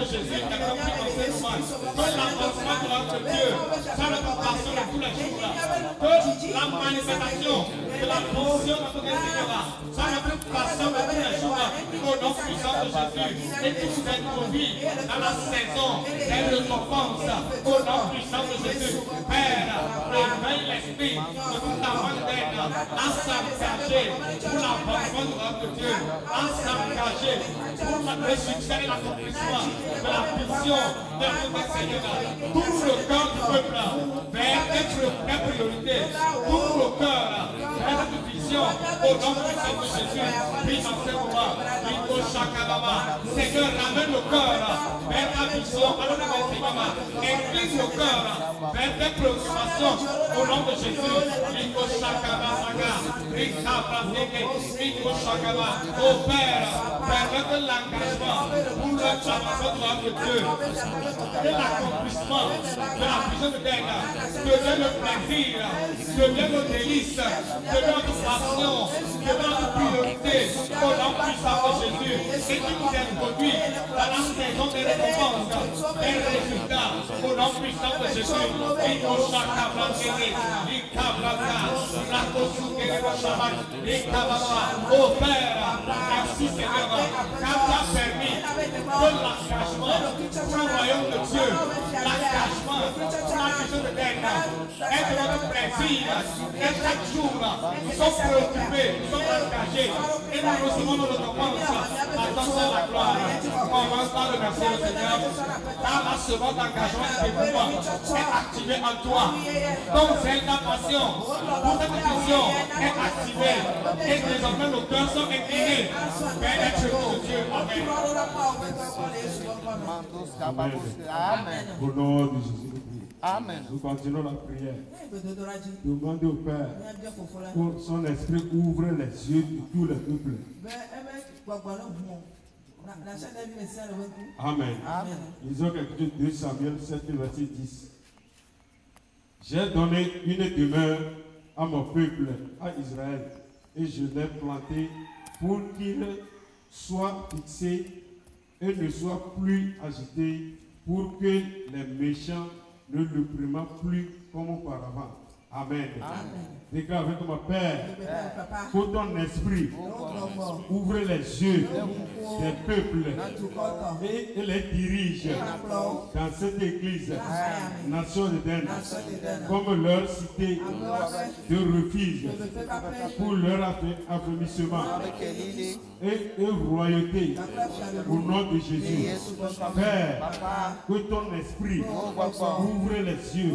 Jésus est accompli dans cette mois. Que l'avancement de notre Dieu soit notre passion de tous les jours. Que la manifestation de la position de notre Seigneur soit notre passion de tous les jours. Au nom puissant de Jésus. Et tout ce qui nous vit dans la saison des récompenses. Au nom puissant de Jésus. Père, réveille l'esprit de toute la montagne à s'engager pour l'avancement de notre Dieu. À s'engager pour le succès et l'accomplissement de la vision de notre Seigneur. Tout le cœur du peuple vers être la priorité. Tout le cœur vers notre vision au nom puissant de Jésus. Prie en ce moment. Seigneur, ramène le cœur vers la vision. Incline le cœur vers tes préoccupations au nom de Jésus. Au Père, permette l'engagement pour le travail de Dieu et l'accomplissement de la vision de Dieu devient le plaisir, devient le délice, devient notre passion, devient notre priorité au nom puissant de Jésus. Et qui nous introduit dans la saison des récompenses, des résultats au nom puissant de Jésus. Oh Père, merci Seigneur, car tu as permis que l'engagement pour le royaume de Dieu, l'engagement pour la vision de Dieu, est de notre plaisir. Et chaque jour, nous sommes préoccupés, nous sommes engagés et nous recevons notre récompense. Attention à la gloire. Commence par remercier le Seigneur, car la semence d'engagement et de dévouement est activée en toi. Donc c'est ta passion pour cette vision est activée. Et désormais nos cœurs sont inclinés vers l'être de Dieu. Amen. Amen. Au nom de Jésus. Amen. Nous continuons la prière. Demandez au Père pour son esprit ouvre les yeux de tous les peuples. Amen. Amen. Lisons quelque chose de 2 Samuel 7, verset 10. J'ai donné une demeure à mon peuple, à Israël, et je l'ai planté pour qu'il soit fixé et ne soit plus agité, pour que les méchants ne le priment plus comme auparavant. Amen. Déclare avec mon Père, pour ton esprit, ouvre les yeux des peuples et les dirige dans cette église, nation d'Éden, comme leur cité de refuge pour leur affamissement et royauté au nom de Jésus. Père, que ton esprit ouvre les yeux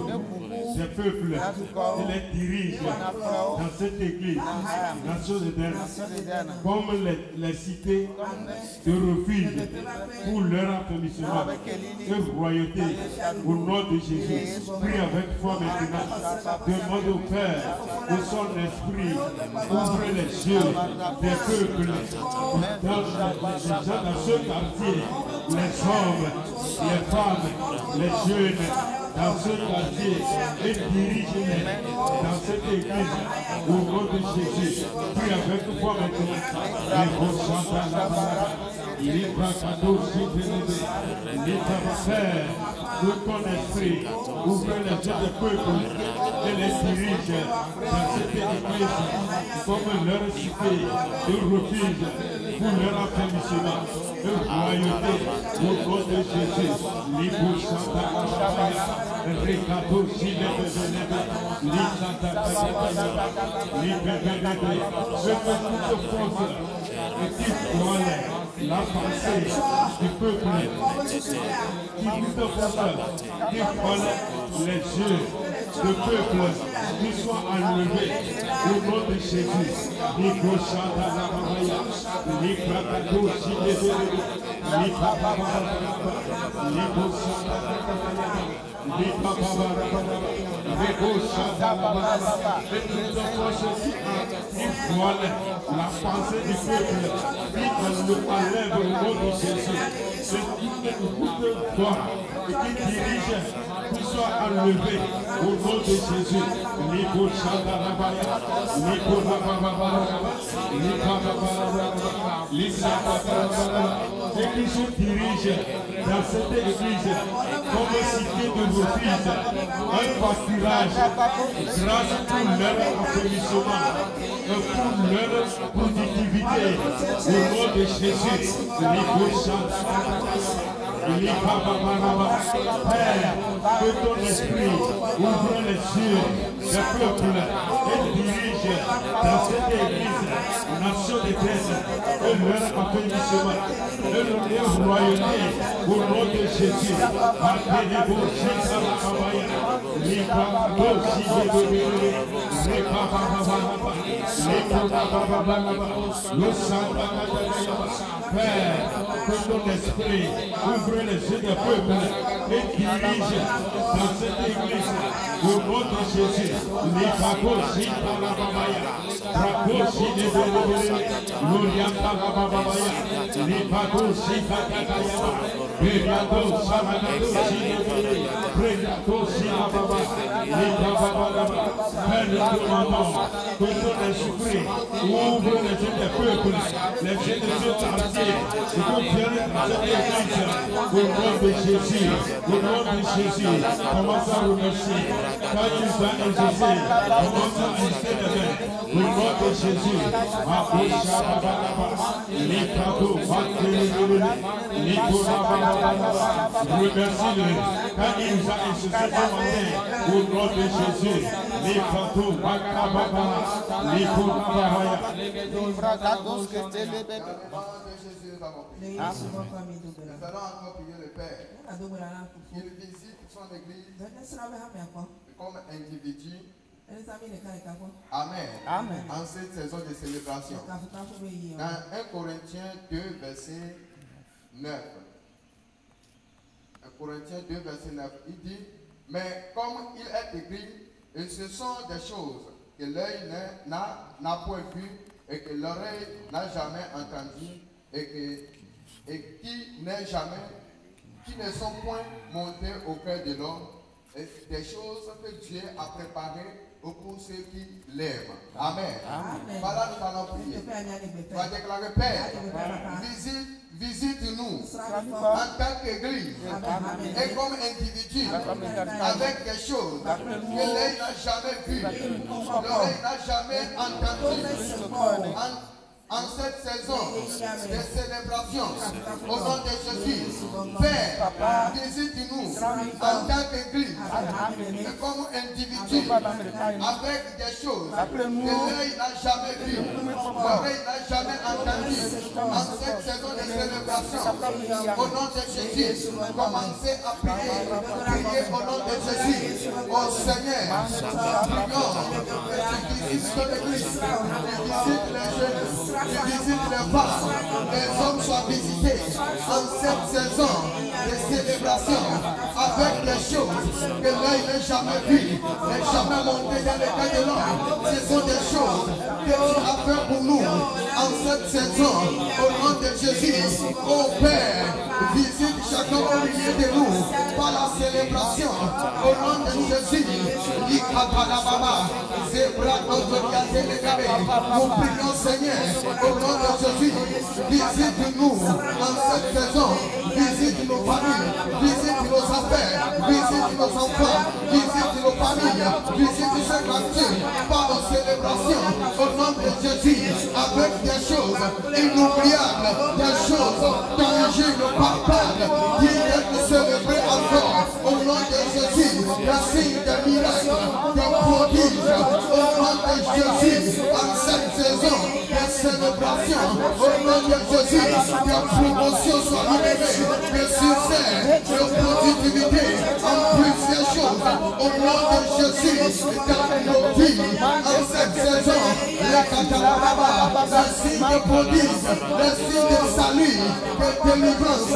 des peuples et les dirige dans cette église, nation d'Éden, comme les cités de refuge pour leur affamissement et royauté au nom de Jésus. Prie avec foi maintenant. Demande au Père que son esprit ouvre les yeux des peuples dans ce quartier, les hommes, les femmes, les jeunes, dans ce quartier et dirige-les dans cette église au nom de Jésus. Prie avec foi maintenant. Que ton esprit ouvre les yeux des peuples et les dirige dans cette église comme leur cité de refuge pour leur affamissement et royauté au nom de Jésus. Libre Santa Ricardo et qui voile la pensée du peuple, qui voile les yeux du peuple, qui soit enlevé au nom de Jésus. La pensée du peuple, qui nous enlève au nom de Jésus. Ce qui nous doit et qui dirige, qui soit enlevé au nom de Jésus. Et qui se dirige dans cette église, comme cité de vos fils, un pâturage grâce pour leur affaiblissement, pour leur productivité, au nom de Jésus, Père, que ton esprit ouvre les yeux des peuples et dirige dans cette église, nation de terre, et leur affaiblissement, et leur royauté, au nom de Jésus. Père, que ton esprit ouvre les yeux des peuples et dirige dans cette église au nom de Jésus. Les pagosi par la babaya, pagosi de l'Orienta la babaya, les pagosi kakakaya, Beriado Samanadosi, Beriadosi la baba, les bababa, Père, nous demandons que ton esprit ouvre les yeux des peuples, les yeux des yeux entiers, et qu'on vienne dans cette église au nom de Jésus, au nom de Jésus. Commence à remercier. Quand il va exaucer, commence à insister les mains. Au nom de Jésus. Remercie-le. Quand il nous a exaucé ce matin, au nom de Jésus. Les cantos, Nous allons encore prier le Père. Il visite son église comme individu. Amen. Amen. En cette saison de célébration. Dans 1 Corinthiens 2, verset 9. 1 Corinthiens 2, verset 9. Il dit, mais comme il est écrit, et ce sont des choses que l'œil n'a point vues et que l'oreille n'a jamais entendues et qui ne sont point montées au cœur de l'homme, des choses que Dieu a préparées pour ceux qui l'aiment. Amen. Amen. Voilà, nous allons prier. Tu vas déclarer, Père, visite-nous en tant qu'église et comme individu avec des choses que l'œil n'a jamais vues, l'oreille n'a jamais entendues. En cette saison de célébration, au nom de Jésus, Père, visite-nous en tant qu'église et comme individu avec des choses que l'œil n'a jamais vues, l'oreille n'a jamais entendues. En cette saison de célébration, au nom de Jésus, commencez à prier au nom de Jésus. Oh Seigneur, prions que tu visites ton église, tu visites les jeunes, tu visites les femmes, les hommes soient visités en cette saison de célébration avec des choses que l'œil n'a jamais vues, n'a jamais monté dans le cœur de l'homme. Ce sont des choses que tu as fait pour nous en cette saison au nom de Jésus. Oh Père, visite chacun au milieu de nous par la célébration au nom de Jésus. Nous prions Seigneur au nom de Jésus. Visite-nous en cette saison. Visite nos familles, visite nos affaires, visite nos enfants, visite nos familles, visite ce quartier par nos célébrations au nom de Jésus avec des choses inoubliables, des choses tangibles, palpables qui viennent célébrer encore au nom de Jésus. Des signes, des miracles, des prodiges au nom de Jésus en cette saison. Des célébrations au nom de Jésus, des promotions soient libérées, des succès, de productivité en plusieurs choses au nom de Jésus dans nos vies en cette saison. Les catarabas, les signes de prodiges, les signes de salut, de délivrance, de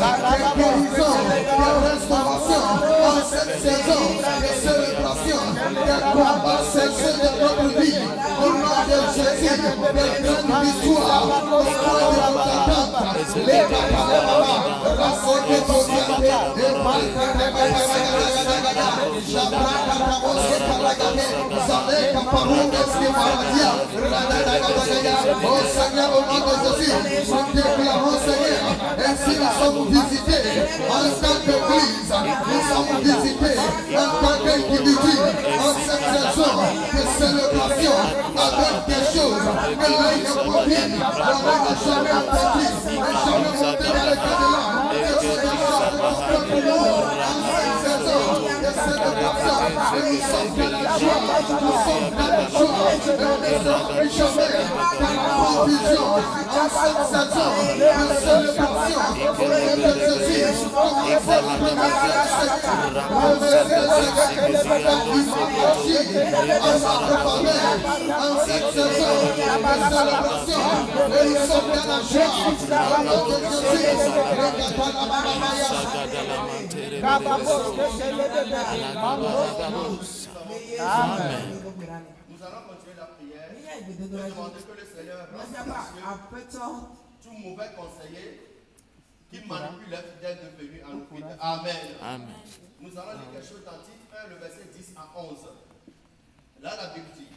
guérison, de restauration en cette saison, de célébration, de combats cessés de notre vie au nom de Jésus, des grandes victoires, des grandes attentes, les capables, raconter ton bien, et oh Seigneur, au nom de Jésus, nous déclarons, Seigneur, ainsi nous sommes visités en tant qu'Église, nous sommes visités en tant qu'individus, en cette saison de célébration, avec des choses que l'œil ne profite, l'oreille n'a jamais entendu, n'a jamais monté dans le Canada, et c'est des choses pour nous, en cette saison de célébration, et nous sommes dans la joie, nous sommes dans la joie, et nous ne sommes plus jamais dans la confusion, en cette saison de célébration, de Jésus, comme il faut la première en cette saison de célébration, et nous sommes dans la joie, de Jésus, Amen. Nous allons continuer la prière. Nous demander que le Seigneur rende tout mauvais conseiller qui manipule les fidèles devenus en nous fidèles. Amen. Amen. Nous allons lire quelque chose dans Tite 1, le verset 10 à 11. Là, la Bible dit: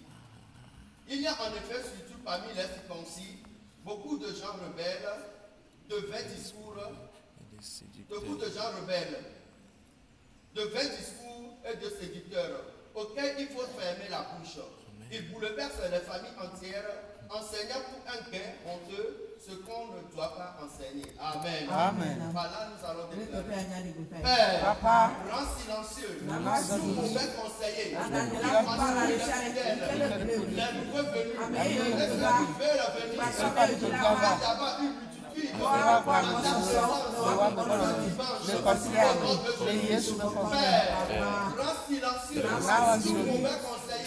il y a en effet surtout parmi les circoncis beaucoup de gens rebelles, de vains discours, beaucoup de gens rebelles, de vains discours et de séducteurs, auxquels il faut fermer la bouche. Ils bouleversent les familles entières, enseignant pour un gain honteux ce qu'on ne doit pas enseigner. Amen. Amen. Par là, nous allons déclarer: Père, rends silencieux tout mauvais conseiller, les nouveaux venus, et ceux qui veulent venir, d'avoir une multitude, rends silencieux tout mauvais conseiller,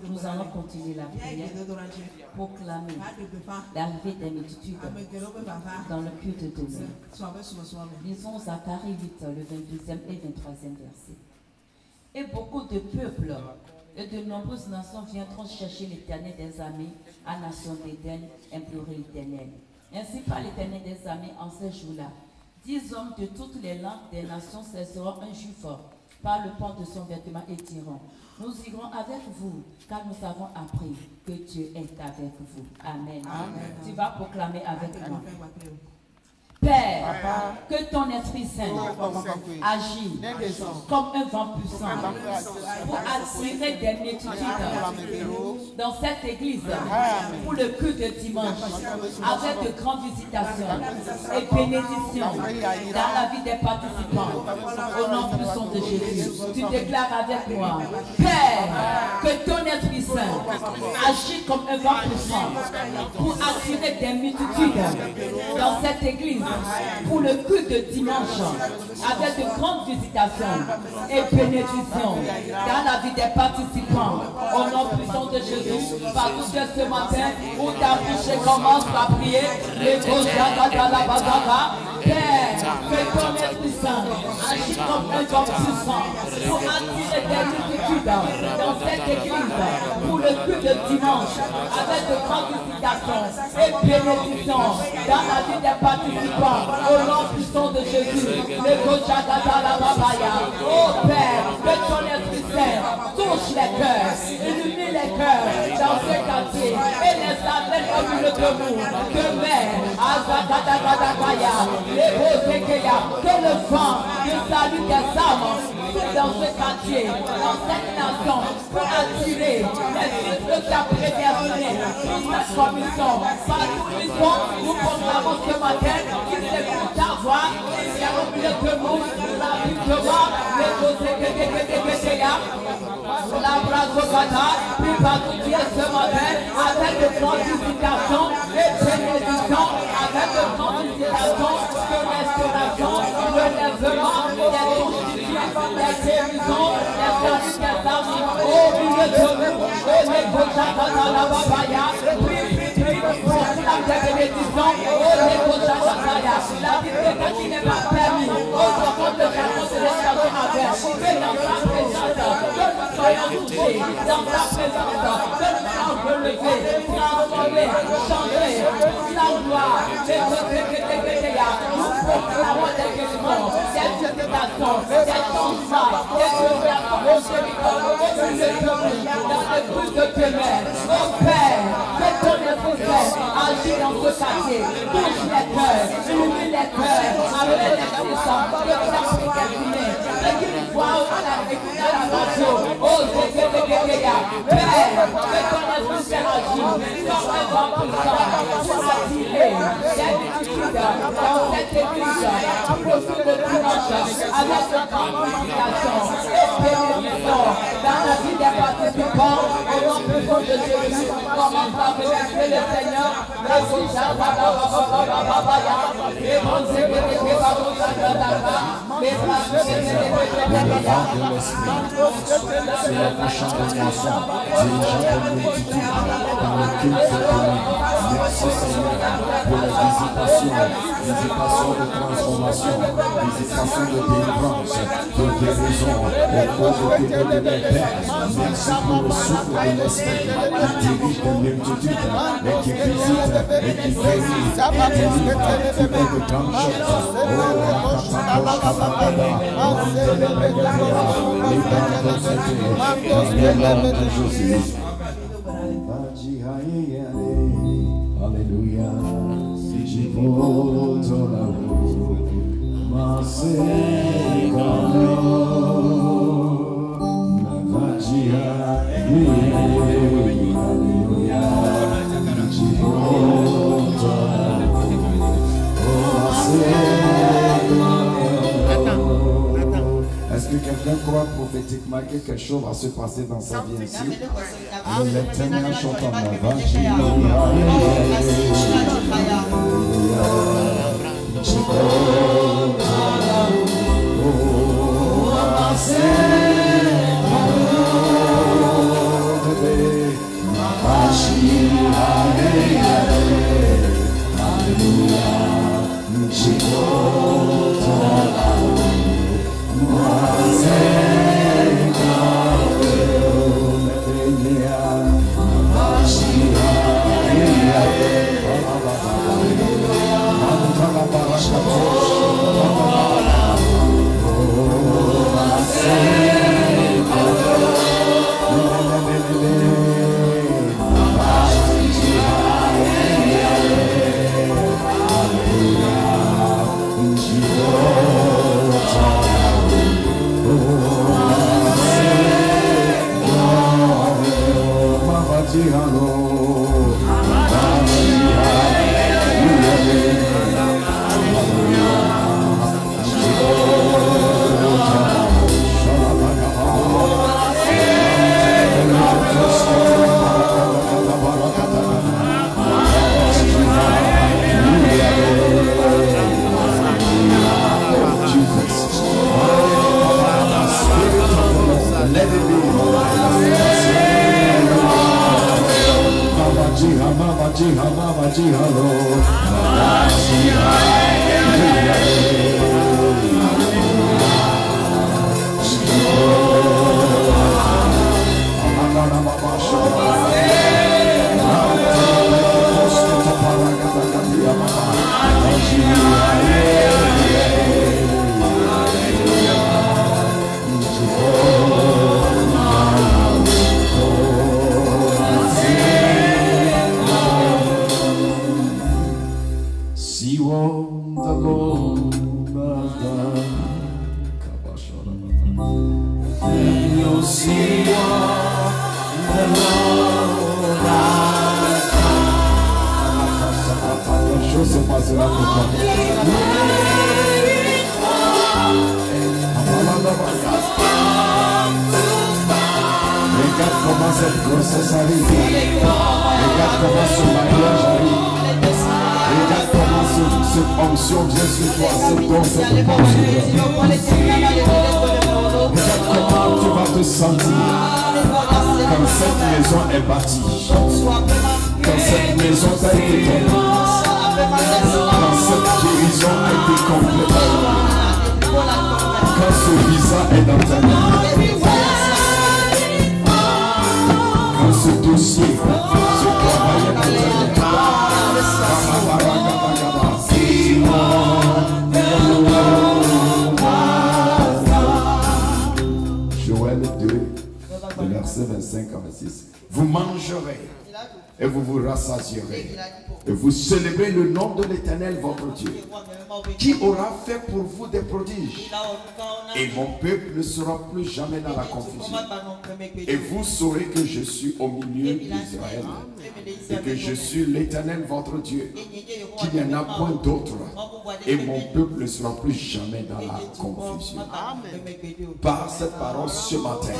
Nous allons continuer la prière, proclamer l'arrivée des multitudes dans le culte de Dieu. Lisons Zacharie 8, le 22e et 23e verset. Et beaucoup de peuples Et de nombreuses nations viendront chercher l'Éternel des armées à Nation d'Éden, implorer l'Éternel. Ainsi par l'Éternel des armées en ces jours-là, 10 hommes de toutes les langues des nations cesseront un jour fort par le pont de son vêtement et diront: nous irons avec vous, car nous avons appris que Dieu est avec vous. Amen. Amen. Tu vas proclamer avec moi. Père, que ton Esprit Saint agit comme un vent puissant pour attirer des multitudes dans cette église pour le culte de dimanche avec de grandes visitations et bénédictions dans la vie des participants. Au nom puissant de Jésus, tu déclares avec moi: Père, que ton Esprit Saint agit comme un vent puissant pour attirer des multitudes dans cette église pour le culte de dimanche avec de grandes visitations et bénédictions dans la vie des participants. Au nom puissant de Jésus, partout ce matin où ta bouche commence à prier, les Père, que ton Esprit Saint agit comme un vent puissant pour attirer des multitudes dans cette église pour le culte de dimanche avec de grandes visitations et bénédictions dans la vie des participants. Au nom puissant de Jésus, le oh Père, que ton Esprit Saint touche les cœurs, illumine les cœurs dans ce quartier et les amène au milieu de nous. Que le vent du salut des âmes souffle dans ce quartier, dans cette nation, pour attirer les fils de ta prédestinée pour cette commission. Par tous les sons, nous proclamons ce matin qu'ils écoutent ta voix, ils viennent au milieu de nous, la victoire, les dossiers la brasocata, puis partout ce matin, avec de grandes visitations et bénédictions, avec de grandes visitations de restauration, de lèvement, des constitutions, des guérisons, des saluts des âmes, au milieu de nous, et les Bochakata la Babaya, pour la bénédiction, au les Bochakataya, la vie qui n'est pas permis, au second de la considération avec, mais dans sa présence, que nous soyons touchés, dans sa présence, que nous soyons relevés, transformés, changés, la gloire, les nous proclamons des guérisons, des visitations, des changements, des ouvertures, au Seigneur, au milieu de nous, dans les bruits de ténèbres. Au Père, que ton Esprit agit dans ce quartier, touche les cœurs, illumine les cœurs, avec les puissants, que tu as prédestiné, et qu'ils voient à la radio, oh Père, que ton Esprit agit comme un vent puissant pour attirer les multitudes dans cette église, pour le dimanche, avec de grandes visitations et bénédictions dans la vie des participants. Au nom puissant de Jésus, commence à remercier le Seigneur. C'est la prochaine dimension. Dirigeant de multitude dans le culte de merci Seigneur pour la visitation de transformation, visitation de délivrance, de guérison, au cours de mon Père. Merci pour le souffle de l'Esprit qui dirige des multitudes et qui visite et qui guérit et qui délivre de grandes choses. Alléluia. Est-ce que quelqu'un croit prophétiquement que quelque chose va se passer dans sa vie ici? L'éternel chante en avant. Vous mangerez et vous vous rassasierez et vous célébrez le nom de l'Éternel votre Dieu qui aura fait pour vous des prodiges, et mon peuple ne sera plus jamais dans la confusion, et vous saurez que je suis au milieu d'Israël et que je suis l'Éternel votre Dieu, qu'il n'y en a point d'autre, et mon peuple ne sera plus jamais dans la confusion. Par cette parole ce matin,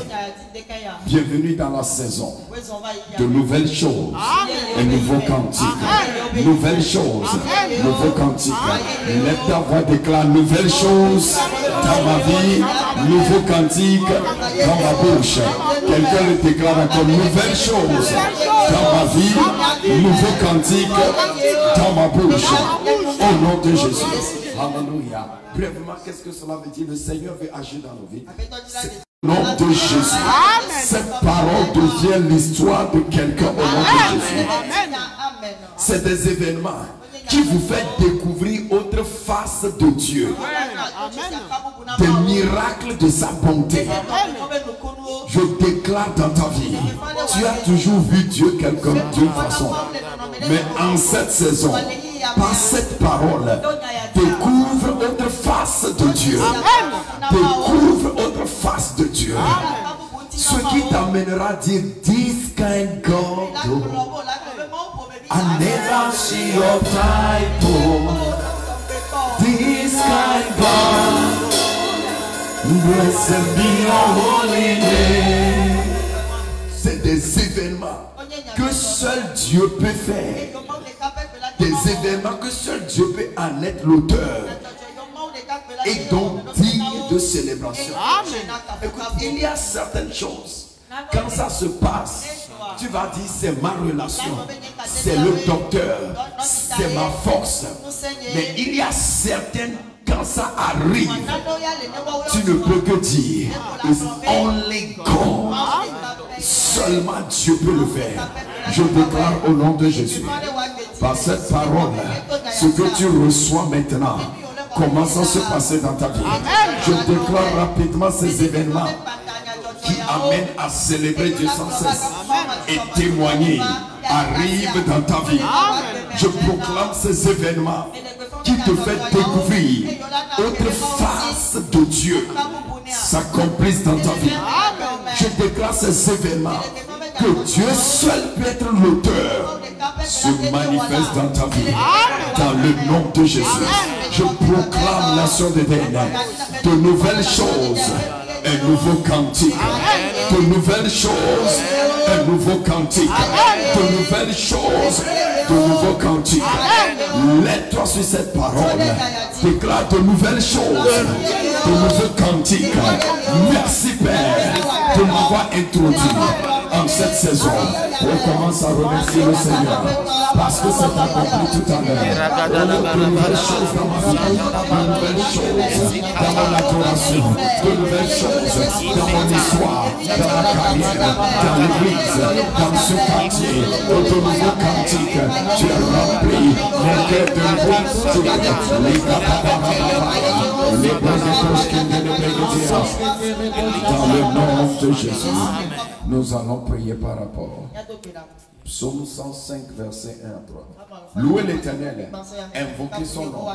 bienvenue dans la saison de nouvelles choses et nouveaux cantiques. Nouvelles choses, nouveaux cantiques. Lève ta voix, déclare nouvelles choses dans ma vie, nouveaux cantiques dans ma bouche. Quelqu'un le déclare encore, nouvelles choses dans ma vie, nouveaux cantiques dans ma bouche. Au nom de Jésus. Alléluia. Brièvement, qu'est-ce que cela veut dire? Le Seigneur veut agir dans nos vies. Au nom de Jésus. Cette parole devient l'histoire de quelqu'un au nom de Jésus. C'est des événements qui vous fait découvrir autre face de Dieu. Des miracles de sa bonté. Je déclare dans ta vie, tu as toujours vu Dieu d'une façon. Mais en cette saison, par cette parole, découvre autre face de Dieu. Découvre autre face de Dieu. Ce qui t'amènera à dire, this kind God, I never see your type. This kind God, blessed be your holy name. C'est des événements que seul Dieu peut faire. Des événements que seul Dieu peut en être l'auteur. Et donc digne de célébration. Écoute, il y a certaines choses. Quand ça se passe, tu vas dire c'est ma relation, c'est le docteur, c'est ma force. Mais il y a certaines, quand ça arrive, tu ne peux que dire it's only God. Seulement Dieu peut le faire. Je déclare au nom de Jésus, par cette parole, ce que tu reçois maintenant commence à se passer dans ta vie. Je déclare rapidement ces événements qui amènent à célébrer Dieu sans cesse et témoigner arrivent dans ta vie. Je proclame ces événements qui te fait découvrir autre face de Dieu s'accomplissent dans ta vie. Je déclare ces événements que Dieu seul peut être l'auteur se manifeste dans ta vie. Dans le nom de Jésus, je proclame nation de de nouvelles choses. Un nouveau cantique, de nouvelles choses, un nouveau cantique, de nouvelles choses, de nouveaux cantiques. Lève-toi sur cette parole, déclare de nouvelles choses, de nouveaux cantiques. Merci Père de m'avoir introduit en cette saison. On commence à remercier le Seigneur parce que c'est accompli tout à l'heure. De nouvelles choses dans ma vie, de nouvelles choses dans mon adoration, de nouvelles choses dans mon histoire, dans ma carrière, dans l'église, dans ce quartier, de nouveaux cantiques. Tu as rempli mes cœurs de dans le nom de Jésus, nous allons prier par rapport. Psaume 105, verset 1 à 3. Louez l'Éternel, invoquez son nom,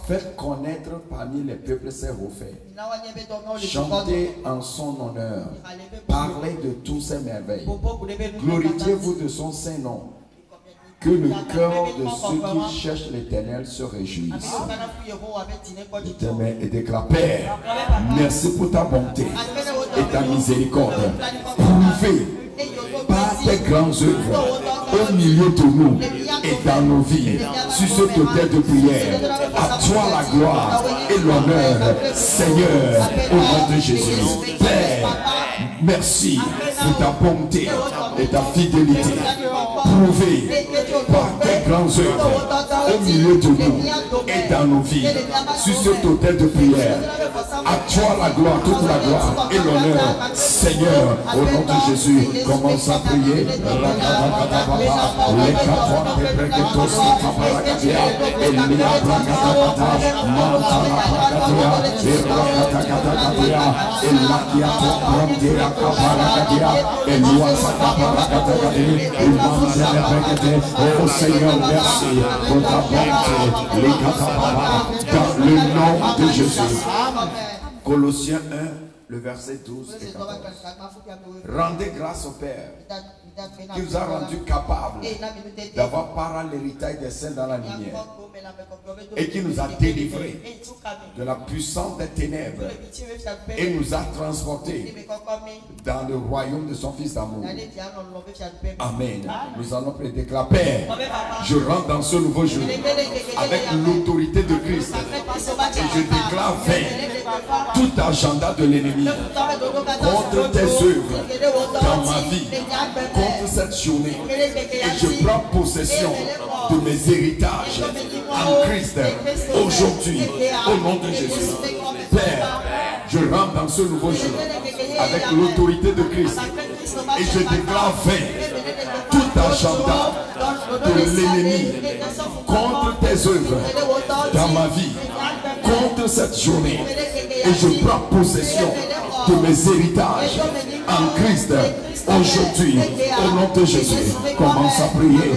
faites connaître parmi les peuples ses refaits. Chantez en son honneur, parlez de tous ses merveilles. Glorifiez-vous de son saint nom. Que le cœur de ceux qui cherchent l'Éternel se réjouisse. Et déclare, Père, merci pour ta bonté et ta miséricorde. Prouvez par tes grandes œuvres au milieu de nous et dans nos vies, sur ce autel de prière. À toi la gloire et l'honneur, Seigneur, au nom de Jésus. Père, merci pour ta bonté et ta fidélité. Prouvez par tes grandes œuvres au milieu de nous et dans nos vies, sur cet autel de prière. À toi la gloire, toute la gloire et l'honneur, Seigneur, au nom de Jésus. Commence à prier. Oh Seigneur, merci pour ta bonté. Dans le nom de Jésus. Colossiens 1, le verset 12 et 14. Rendez grâce au Père qui vous a rendu capable d'avoir part à l'héritage des saints dans la lumière et qui nous a délivrés de la puissance des ténèbres et nous a transportés dans le royaume de son Fils d'amour. Amen. Nous allons déclarer, Père, je rentre dans ce nouveau jour avec l'autorité de Christ et je déclare vain tout agenda de l'ennemi contre tes œuvres dans ma vie, contre cette journée, et je prends possession de mes héritages en Christ aujourd'hui au nom de Jésus. Père, je rentre dans ce nouveau jour avec l'autorité de Christ et je déclare vain tout agenda de l'ennemi contre tes œuvres dans ma vie, contre cette journée, et je prends possession de mes héritages en Christ aujourd'hui au nom de Jésus. Commence à prier.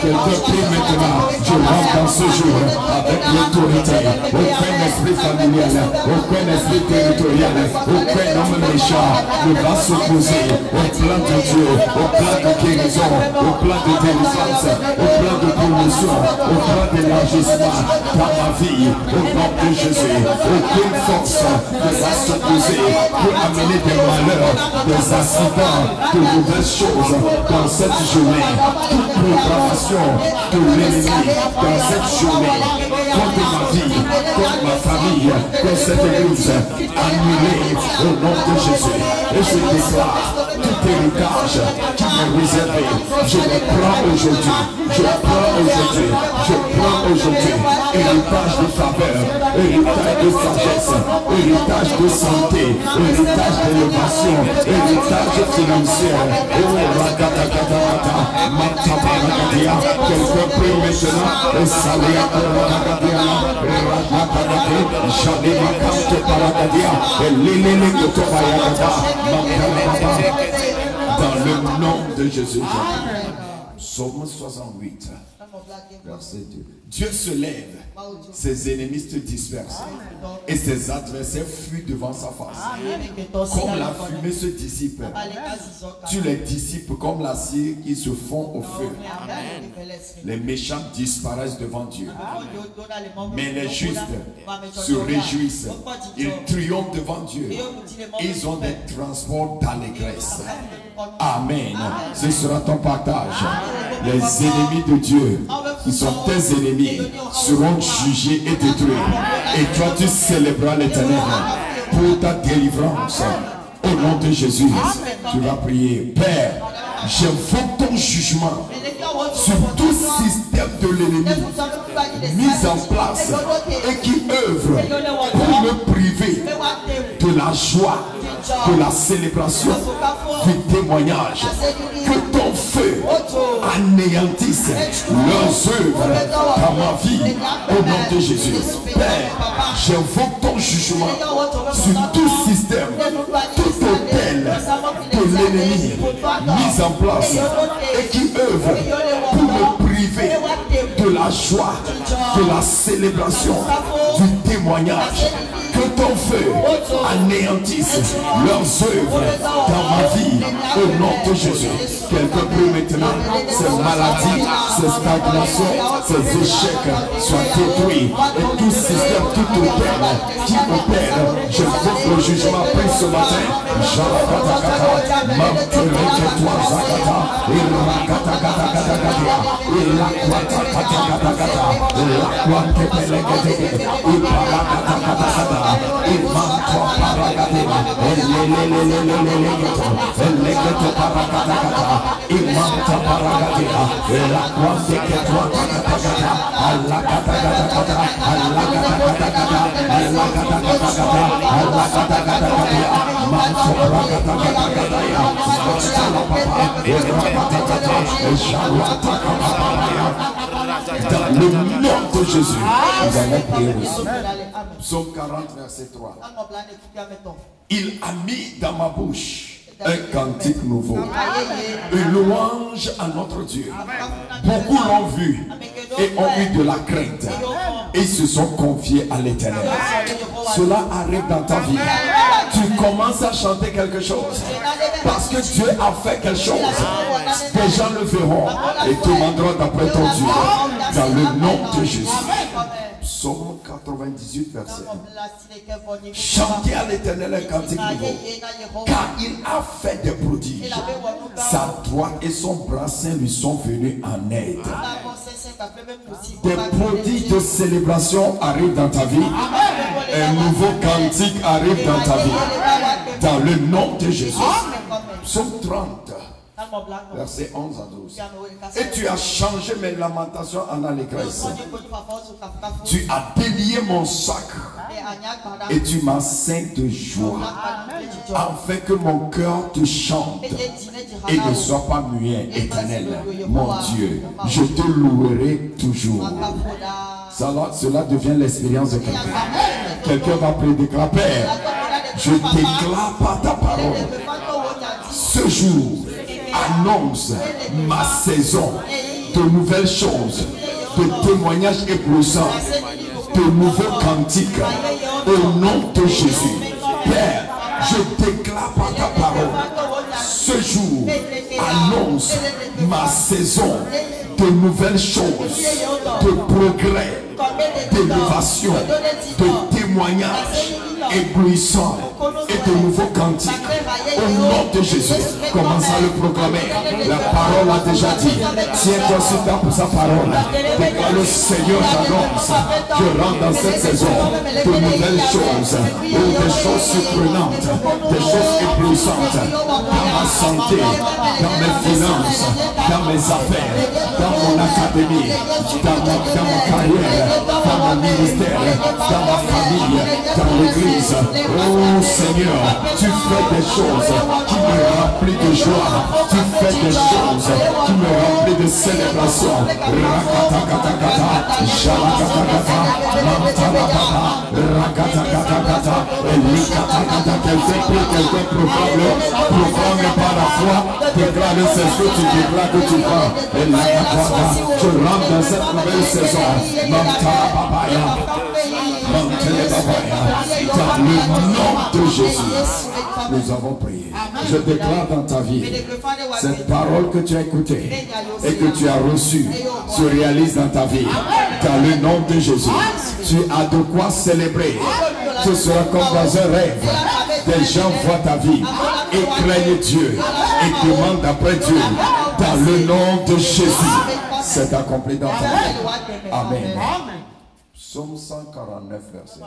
Quelqu'un prie maintenant. Je rentre dans ce jour avec l'autorité. Aucun esprit familial, aucun esprit territorial, aucun homme méchant ne va s'opposer au plan de Dieu, au plan de guérison, au plan de délivrance, au plan de promotion, au plan d'élargissement dans ma vie, au nom de Jésus. Aucune force ne va s'opposer pour amener des malheurs, des accidents, de mauvaises choses dans cette journée. Toute programmation de l'ennemi dans cette journée contre ma vie, contre ma famille, contre cette église, annulée au nom de Jésus. Et je déclare tout héritage qui m'est réservé, je le prends aujourd'hui, je prends aujourd'hui, je prends aujourd'hui. Héritage de faveur, héritage de sagesse, héritage de santé, héritage d'élévation, héritage financier. Oh, ragatakata, matabaragadia. Quelqu'un prie maintenant et salia paragadia, ragatakate, jalimakante paragadia, et l'élélé de Tobayagada, dans le nom de Jésus. Psaume 68, verset 2. Dieu se lève, ses ennemis se dispersent et ses adversaires fuient devant sa face. Comme la fumée se dissipe, tu les dissipes comme la cire qui se fond au feu. Les méchants disparaissent devant Dieu, mais les justes se réjouissent. Ils triomphent devant Dieu. Ils ont des transports d'allégresse. Amen. Ce sera ton partage. Les ennemis de Dieu, qui sont tes ennemis, seront jugés et détruits. Et toi, tu célébreras l'Éternel pour ta délivrance. Au nom de Jésus, tu vas prier. Père, j'invoque ton jugement sur tout système de l'ennemi mis en place et qui œuvre pour me priver de la joie, de la célébration, du témoignage. Que ton feu anéantisse leurs œuvres dans ma vie au nom de Jésus. Père, j'invoque ton jugement sur tout système, tout hôtel de l'ennemi mis en place et qui œuvre pour me priver de la joie, de la célébration, du témoignage. Que ton feu anéantisse leurs œuvres dans ma vie au nom de Jésus. Quelqu'un peut maintenant, ces maladies, ces stagnations, ces échecs soient détruits et tout système, tout hôtel qui opère, je veux le jugement pris ce matin. Dans le nom de Jésus, nous allons prier aussi. Psaume 40, verset 3. Il a mis dans ma bouche un cantique nouveau, une louange à notre Dieu. Beaucoup l'ont vu et ont eu de la crainte et se sont confiés à l'Éternel. Cela arrive dans ta vie. Tu commences à chanter quelque chose parce que Dieu a fait quelque chose. Des gens le verront et te demanderont d'après ton Dieu dans le nom de Jésus. Psaume 98, verset 1. Chantez à l'Éternel un cantique nouveau, car il a fait des prodiges. Sa droite et son bras saint lui sont venus en aide. Des prodiges de célébration arrivent dans ta vie. Un nouveau cantique arrive dans ta vie. Dans le nom de Jésus. Psaume 30. Verset 11 à 12. Et tu as changé mes lamentations en allégresse. Tu as délié mon sacre et tu m'as ceint de joie, afin que mon cœur te chante et ne soit pas muet, Éternel. Mon Dieu, je te louerai toujours. Cela devient l'expérience de quelqu'un. Quelqu'un va déclarer, Père, je déclare par ta parole, ce jour annonce ma saison de nouvelles choses, de témoignages éblouissants, de nouveaux cantiques au nom de Jésus. Père, je déclare par ta parole, ce jour annonce ma saison de nouvelles choses, de progrès, d'élévation, de témoignages éblouissants et de nouveaux cantiques au nom de Jésus. Commence à le proclamer. La parole a déjà dit. Tiens-toi sur ta pour sa parole. Déclare le Seigneur t'annonce. Je rentre dans cette saison de nouvelles choses, des choses surprenantes, des choses éblouissantes dans ma santé, dans mes finances, dans mes affaires, dans mon académie, dans ma carrière, dans mon ministère, dans ma famille, dans l'église. Oh Seigneur, tu fais des choses qui me remplissent de joie. Tu fais des choses qui me remplissent de célébration. Rakatakatakata, Shalakatakata, Mantalababa, Rakatakatakata, Elikatakata. Quelqu'un proclame par la foi, déclare c'est ce que tu déclares que tu vas. Elakataka, tu rentres dans cette nouvelle saison. Mantalababaya, Mantalababaya. Dans le nom de Jésus, nous avons prié. Je déclare dans ta vie, cette parole que tu as écoutée et que tu as reçue se réalise dans ta vie. Dans le nom de Jésus, tu as de quoi célébrer. Tu seras comme dans un rêve. Des gens voient ta vie et craignent Dieu et demandent d'après Dieu. Dans le nom de Jésus, c'est accompli dans ta vie. Amen. Psaume 149, verset.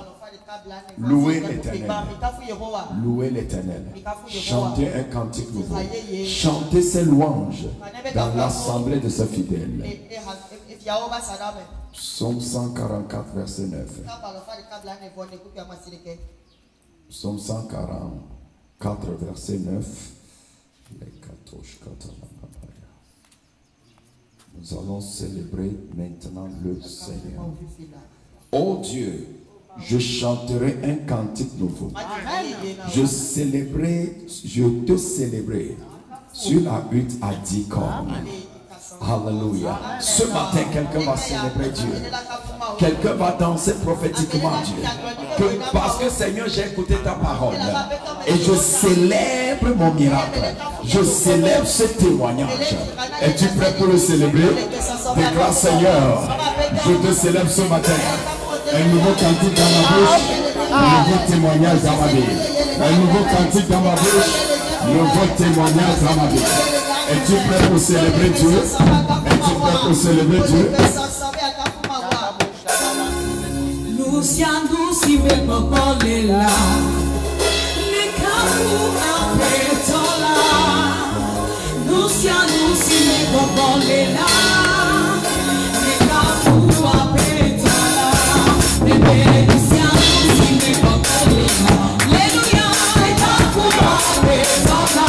Louez l'Éternel. Louez l'Éternel. Chantez un cantique nouveau. Chantez ses louanges dans l'assemblée de ses fidèles. Psaume 144, verset 9. Psaume 144, verset 9. Nous allons célébrer maintenant le Seigneur. Oh Dieu, je chanterai un cantique nouveau. Je te célébrerai sur la hutte à 10 cornes. Alléluia. Ce matin, quelqu'un va célébrer Dieu. Quelqu'un va danser prophétiquement Dieu. Parce que Seigneur, j'ai écouté ta parole. Et je célèbre mon miracle. Je célèbre ce témoignage. Es-tu prêt pour le célébrer? Déclare Seigneur, je te célèbre ce matin. Un nouveau cantique dans ma bouche. Un nouveau témoignage dans ma vie. Un nouveau cantique dans ma bouche. Un nouveau témoignage dans ma vie. Es-tu prêt pour célébrer Dieu? Es-tu prêt pour célébrer Dieu? Lucia Lucy Bemokolela Nekapu Apetola Lucia Lucy Bemokolela Nekapu Apetola Lucia Lucy Bemokolela Aleluya Nekapu Apetola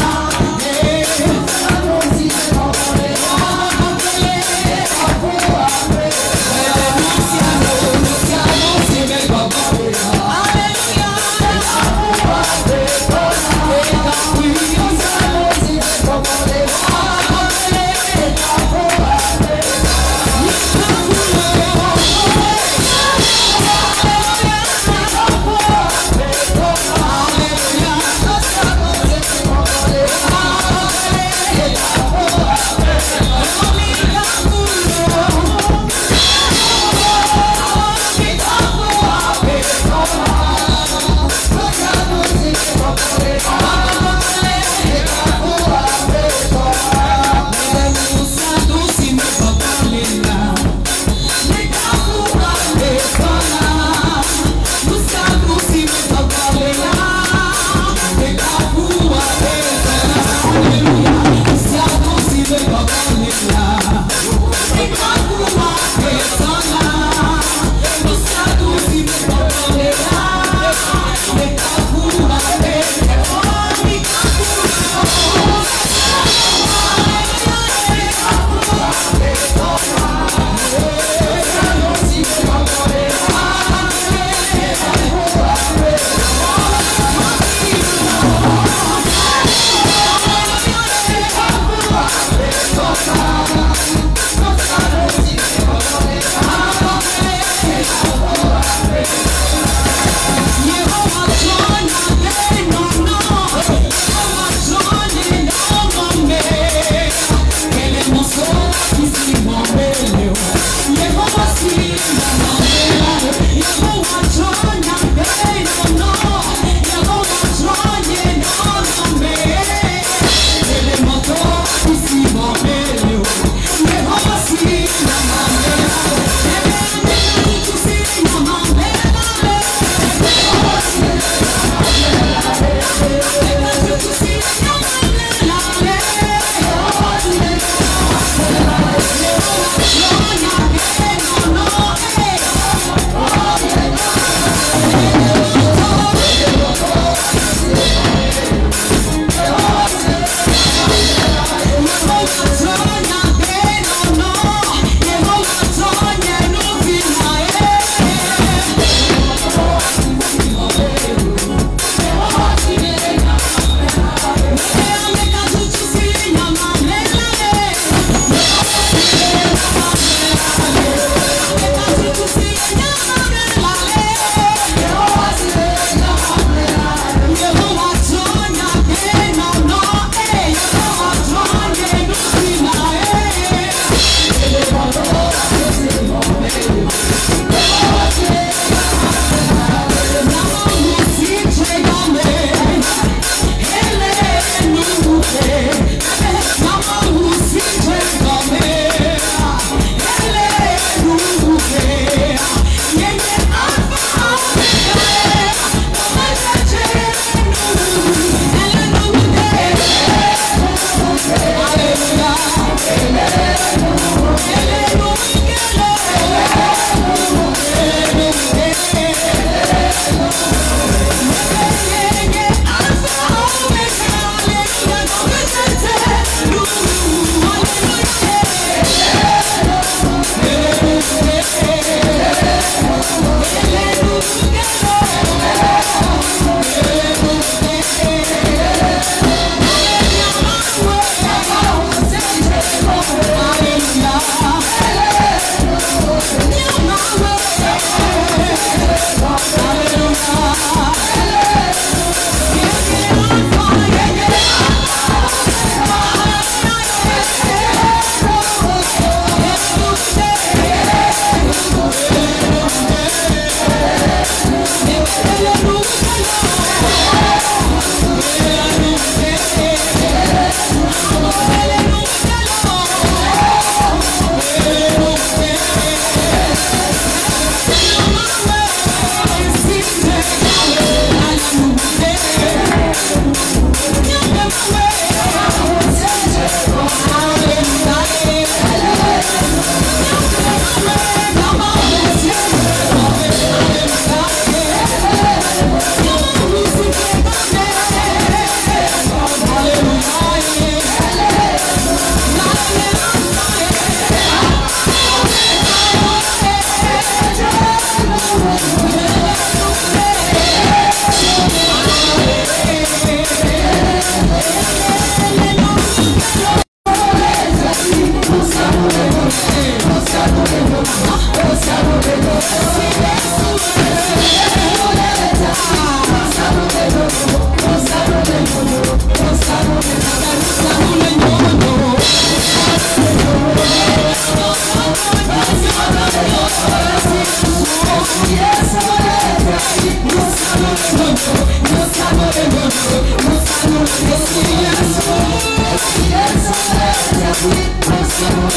Let's go.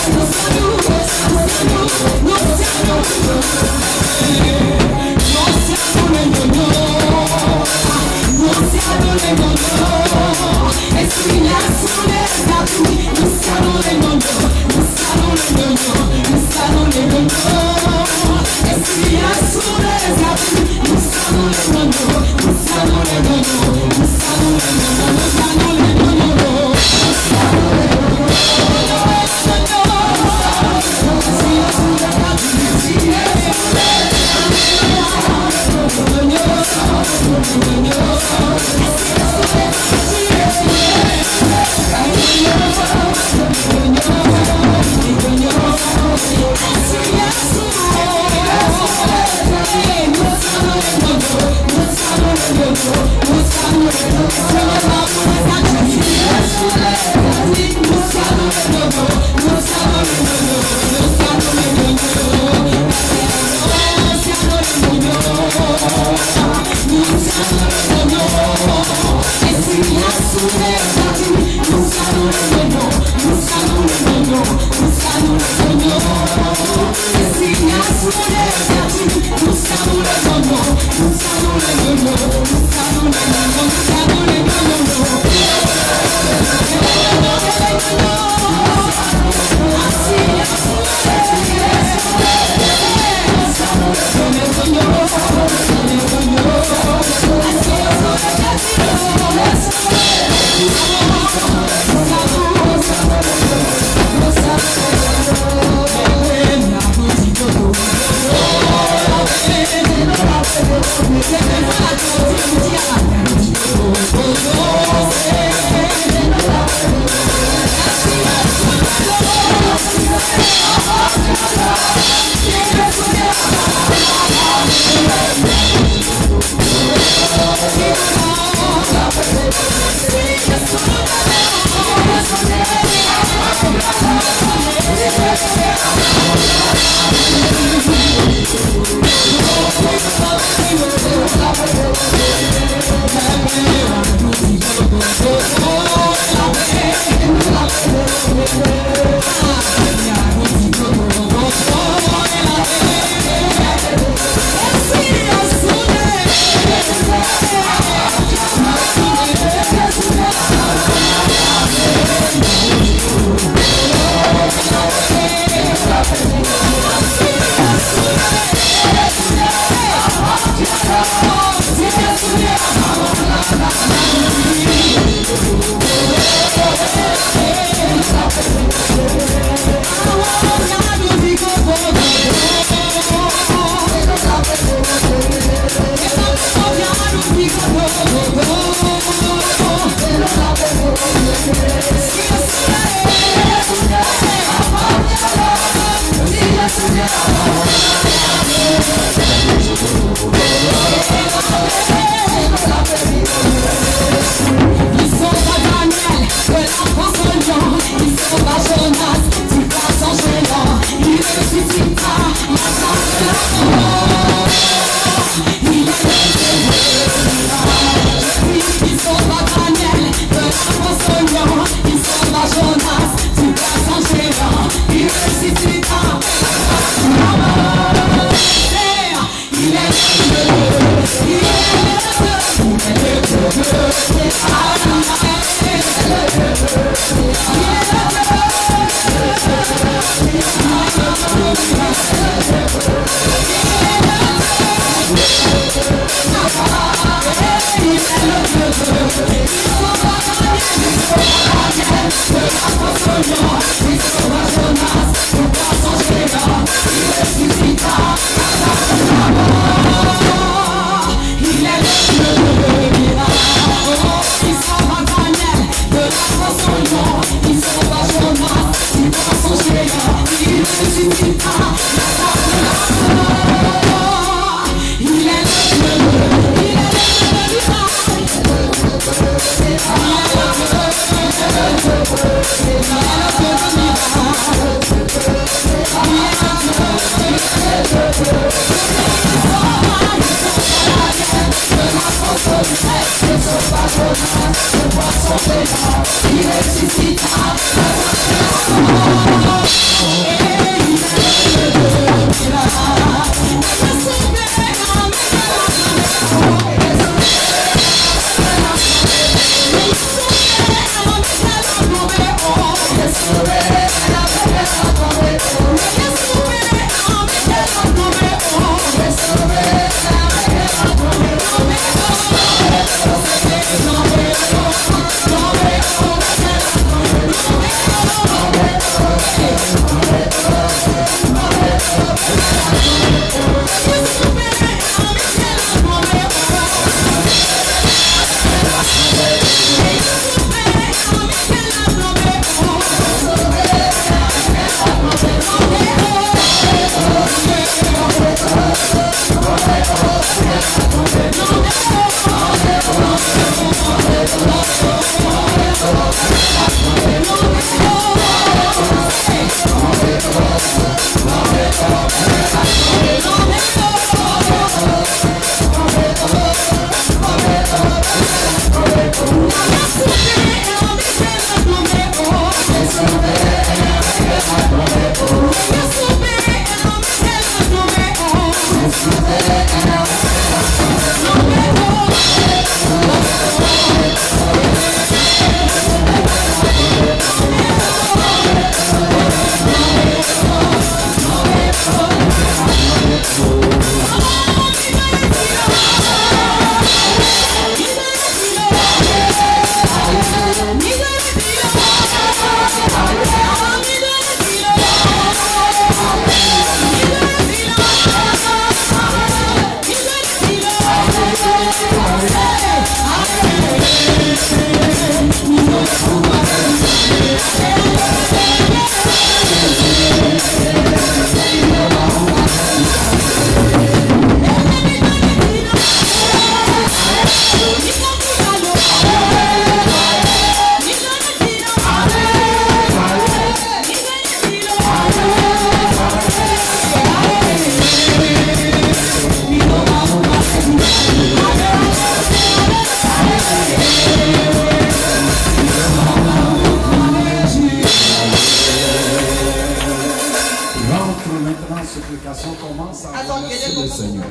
maintenant, supplication, commence à remercier le Seigneur.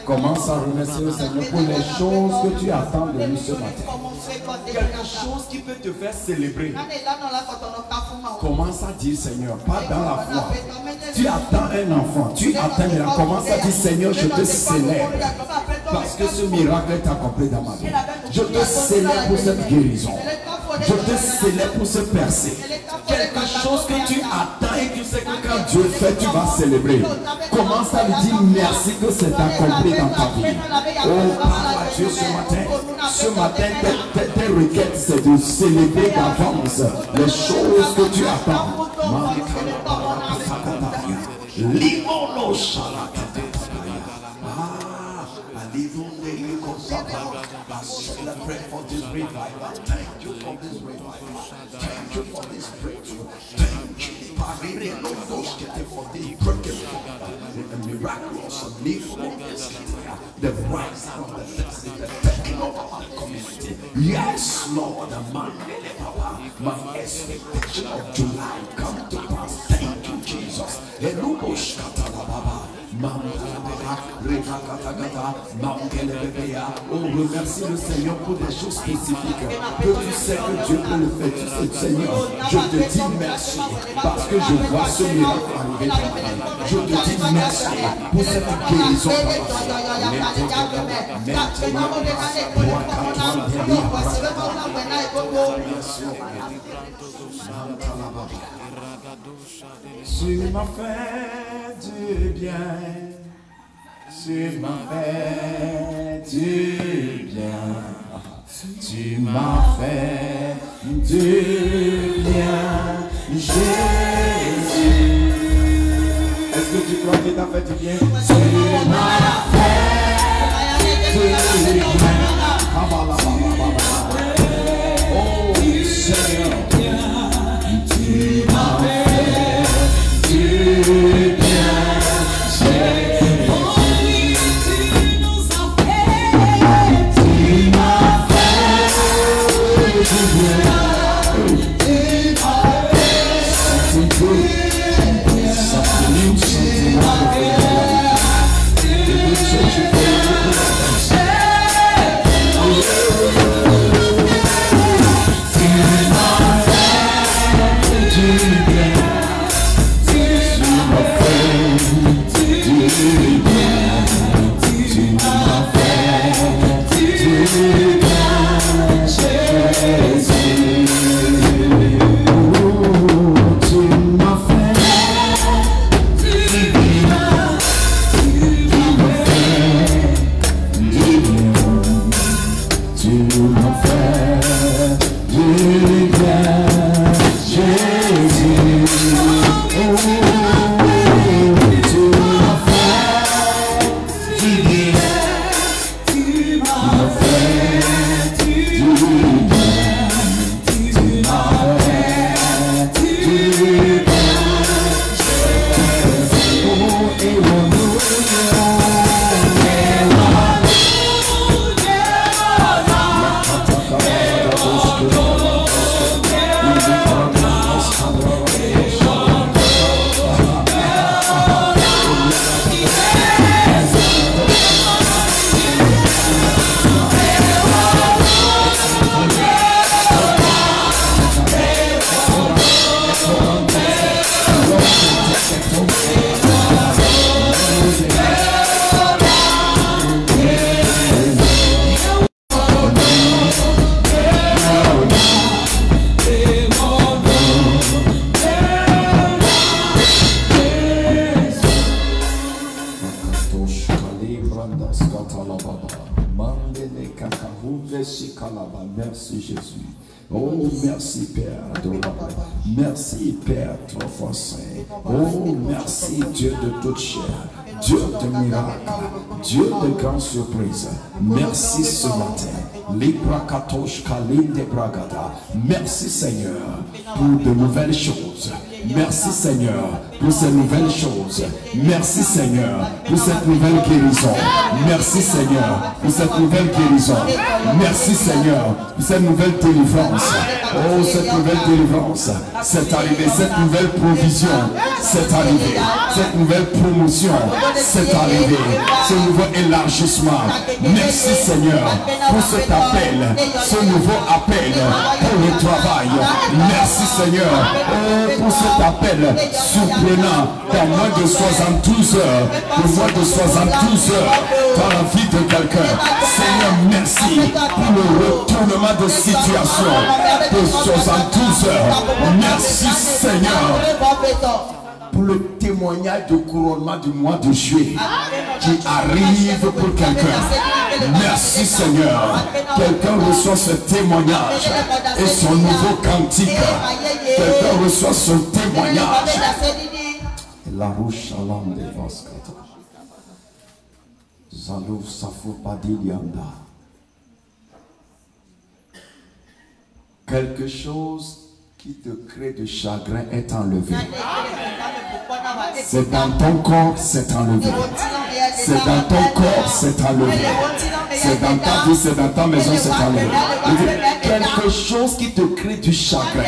Commence à remercier le Seigneur pour les choses que tu attends de lui ce matin. Quelque chose qui peut te faire célébrer. Commence à dire Seigneur, pas dans la foi. Tu attends un enfant, tu attends, commence à dire Seigneur, je te célèbre. Parce que ce miracle est accompli dans ma vie. Je te célèbre pour cette guérison. Je te célèbre pour ce percée. Quelque chose que tu attends et tu sais que quand Dieu fait, tu vas célébrer. Commence à lui dire merci que c'est accompli dans ta vie. Oh, parle à Dieu ce matin. Ce matin, tes requêtes, c'est de célébrer d'avance les choses que tu attends. Celebrate for this revival. Thank you for this revival. Thank you for this breakthrough. Thank you for this breaking the miraculous the rise of the blessing, the taking over our community. Yes, Lord, my expectation of July come to pass. Thank you, Jesus. On remercie le Seigneur pour des choses spécifiques que tu sais que Dieu peut le faire. Tu sais, Seigneur, je te dis merci parce que je vois ce miracle arriver dans ma vie. Je te dis merci pour cette guérison. Tu m'as fait du bien. Tu m'as fait du bien. Tu m'as fait du bien, Jésus. Est-ce que tu crois qu'il t'a fait du bien? Tu m'as fait du bien. Oh Seigneur, tu m'as fait du bien. Merci Jésus. Oh, merci Père adorable. Merci Père trop forcé. Oh, merci Dieu de toute chair. Dieu de miracle. Dieu de grandes surprises. Merci ce matin. Merci Seigneur pour de nouvelles choses. Merci Seigneur pour ces nouvelles choses. Merci Seigneur pour cette nouvelle guérison. Merci Seigneur pour cette nouvelle guérison. Merci Seigneur pour cette nouvelle délivrance. Oh, cette nouvelle délivrance, c'est arrivé, cette nouvelle provision, c'est arrivé. Cette nouvelle promotion, c'est arrivé. Ce nouveau élargissement. Merci Seigneur pour cet appel, ce nouveau appel pour le travail. Merci Seigneur pour cet appel surprenant dans moins de 72 heures. Pour moins de 72 heures dans la vie de quelqu'un. Seigneur, merci pour le retournement de situation de 72 heures. Merci Seigneur pour le témoignage de couronnement du mois de juillet qui arrive pour quelqu'un. Merci Seigneur. Quelqu'un reçoit ce témoignage et son nouveau cantique. Quelqu'un reçoit son témoignage. La rouge alam de Vaskata. Zalou Safou Padilianda. Quelque chose qui te crée du chagrin est enlevé. C'est dans ton corps, c'est enlevé. C'est dans ton corps, c'est enlevé. C'est dans ta vie, c'est dans ta maison, c'est enlevé. Quelque chose qui te crée du chagrin.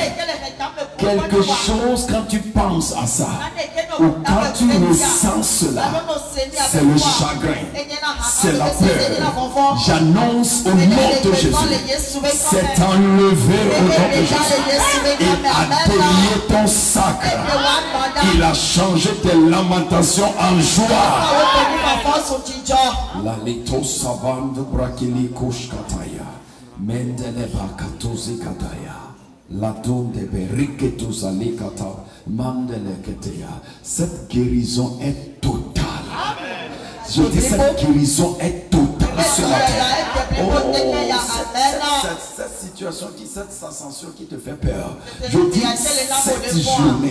Quelque chose quand tu penses à ça, ou quand tu ressens cela, c'est le chagrin, c'est la peur. J'annonce au nom de Jésus, c'est enlevé au nom de Jésus. Il a délié ton sacre, il a changé tes lamentations en joie. La lito savande brakili koshkataya, mendele bakatozi kataya. La tombe de Beriketus Alikata Mandeleketea. Cette guérison est totale. Je dis cette guérison est totale ce matin. Oh, cette situation, cette sensation qui te fait peur. Je dis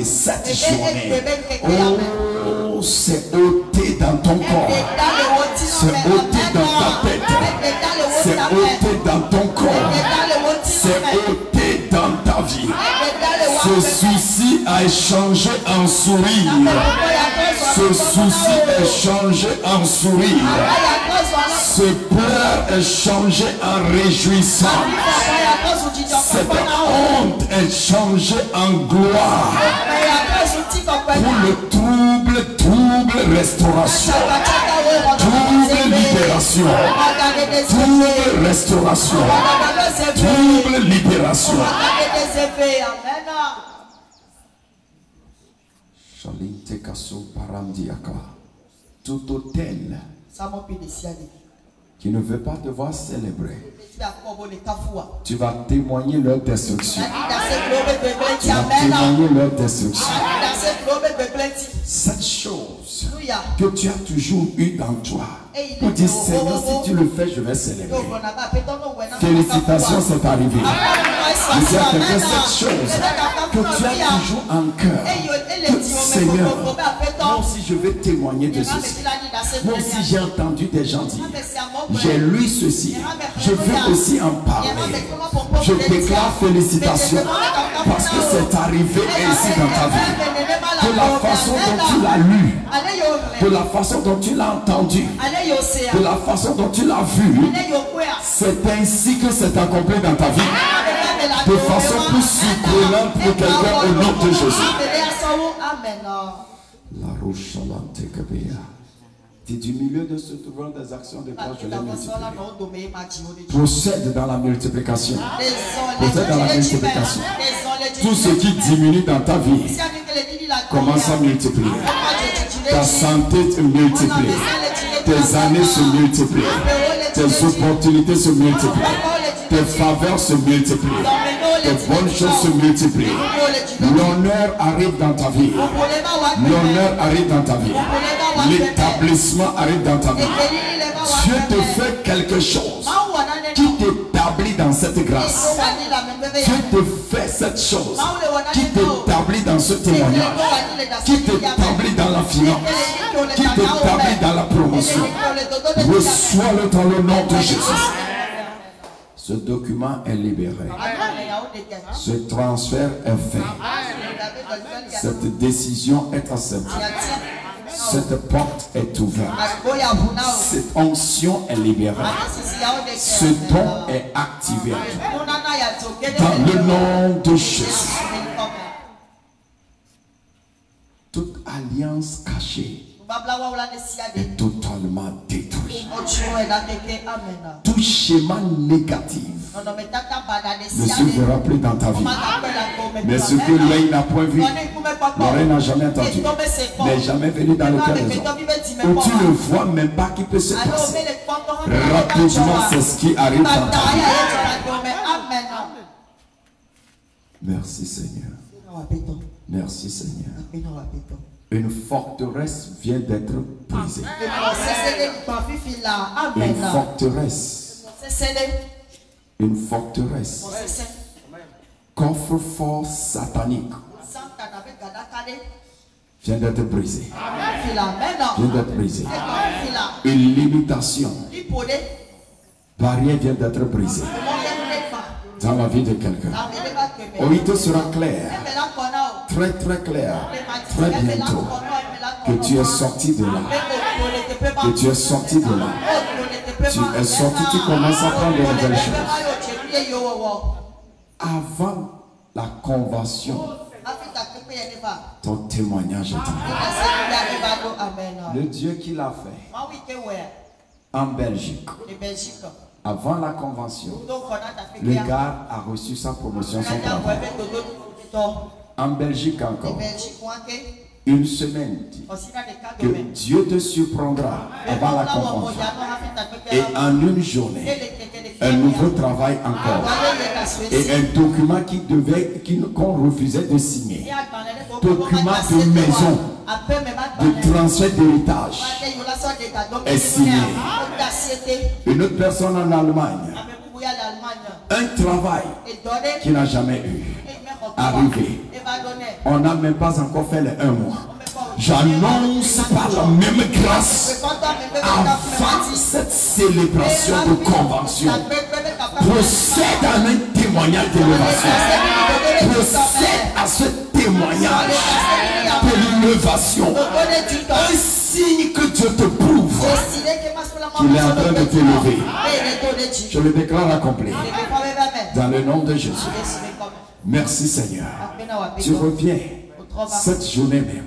cette journée. Oh, c'est ôté dans ton corps. C'est ôté dans ta tête. C'est ôté dans ton corps. C'est ôté dans ta vie. Ce souci a échangé en sourire. Ce souci est changé en sourire. Ce peur est changé en réjouissant. Cette honte est changée en gloire. Pour le trouble restauration. Trouble libération. Trouble restauration. Trouble libération. Shalinte kaso parandiaka. Tout hôtel qui ne veut pas te voir célébrer, tu vas témoigner leur destruction. Tu vas témoigner leur destruction. Cette chose que tu as toujours eu dans toi, pour dire Seigneur, si tu le fais, je vais célébrer. Félicitations, c'est arrivé. Je dis à quelqu'un cette chose que tu as toujours en cœur. Que, Seigneur, moi aussi je vais témoigner de ceci. Moi aussi j'ai entendu des gens dire, j'ai lu ceci, je veux aussi en parler. Je déclare félicitations parce que c'est arrivé ainsi dans ta vie. De la façon dont tu l'as lu, de la façon dont tu l'as entendu, de la façon dont tu l'as vu, c'est ainsi que c'est accompli dans ta vie. De façon plus surprenante pour quelqu'un au nom de Jésus. La roche chalante kabea. Du milieu de ce tournant des actions de grâce, je l'ai multiplié. Procède dans la multiplication. Procède dans la multiplication. Tout ce qui diminue dans ta vie commence à multiplier. Ta santé se multiplie. Tes années se multiplient. Tes opportunités se multiplient. Tes faveurs se multiplient. Tes bonnes choses se multiplient. L'honneur arrive dans ta vie. L'honneur arrive dans ta vie. L'établissement arrive dans ta vie. Dieu te fait quelque chose qui t'établit dans cette grâce. Dieu te fait cette chose qui t'établit dans ce témoignage, qui t'établit dans la finance, qui t'établit dans la promotion. Reçois-le dans le nom de Jésus. Ce document est libéré. Ce transfert est fait. Cette décision est acceptée. Cette porte est ouverte. Cette onction est libérée. Ce don est activé. Dans le nom de Jésus. toute alliance cachée est totalement détruite. Tout schéma négatif ne se verra plus dans ta vie. Mais ce que l'œil n'a point vu, l'oreille n'a jamais entendu, n'est jamais venu dans le cœur des hommes, où tu ne vois même pas qui peut se passer. Rapidement, c'est ce qui arrive dans ta vie. Merci Seigneur. Merci Seigneur. Une forteresse vient d'être brisée. Une forteresse. Une forteresse. Coffre-fort satanique vient d'être brisé. Vient d'être brisé. Une limitation. Barrière vient d'être brisée dans la vie de quelqu'un. Oh, il te sera clair, très très clair, très bientôt, que tu es sorti de là. Que tu es sorti de là. Tu es sorti, tu commences à prendre de nouvelles choses. Avant la convention, ton témoignage est arrivé. Le Dieu qui l'a fait en Belgique, avant la convention, le gars a reçu sa promotion, son travail. En Belgique encore, une semaine dit que Dieu te surprendra avant la convention. Et en une journée, un nouveau travail encore. Et un document qu'on refusait de signer. Document de maison, de transfert d'héritage est signé. Une autre personne en Allemagne, un travail qu'il n'a jamais eu, arrivé. On n'a même pas encore fait les 1 mois. J'annonce par la même grâce, avant cette célébration de convention, procède à un témoignage d'élévation. Procède à ce témoignage de l'élévation. Un signe que Dieu te prouve qu'il est en train de t'élever. Je le déclare accompli. Dans le nom de Jésus. Merci Seigneur. Tu reviens cette journée même.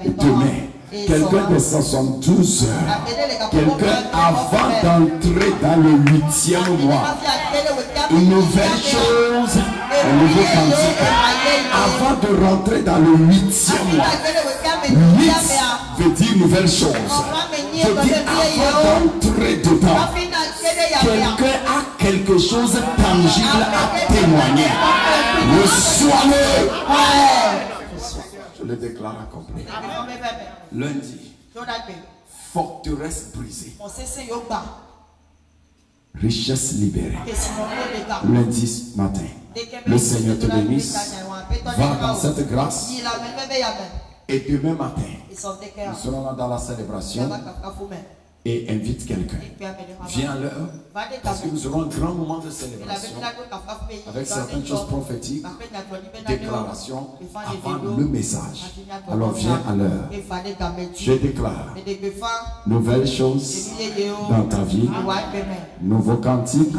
Et demain, quelqu'un de 72 heures, quelqu'un avant d'entrer dans le 8e mois, une nouvelle chose, un nouveau cantique, avant de rentrer dans le 8e mois. 8 veut dire nouvelle chose. Je dis avant d'entrer dedans, quelqu'un a quelque chose de tangible à témoigner. Reçois-le. Je le déclare accompli. Lundi, forteresse brisée. Richesse libérée. Lundi matin, le Seigneur te bénisse. Va dans cette grâce. Et demain matin, nous serons là dans la célébration. Et invite quelqu'un. Viens à l'heure, parce que nous aurons un grand moment de célébration avec certaines choses prophétiques, déclarations avant le message. Alors viens à l'heure. Je déclare nouvelles choses dans ta vie, nouveaux cantiques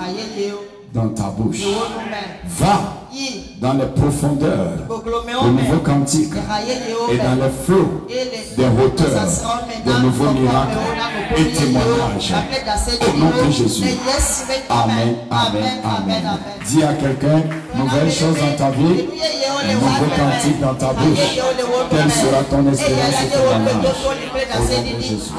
dans ta bouche. Va dans les profondeurs de nouveaux cantiques et dans les flots des hauteurs de nouveaux miracles et témoignages. Au nom de Jésus. Amen, amen, amen. Dis à quelqu'un, nouvelle chose dans ta vie, nouveau cantique dans ta bouche. Quelle sera ton espérance et ton témoignage? Au nom de Jésus.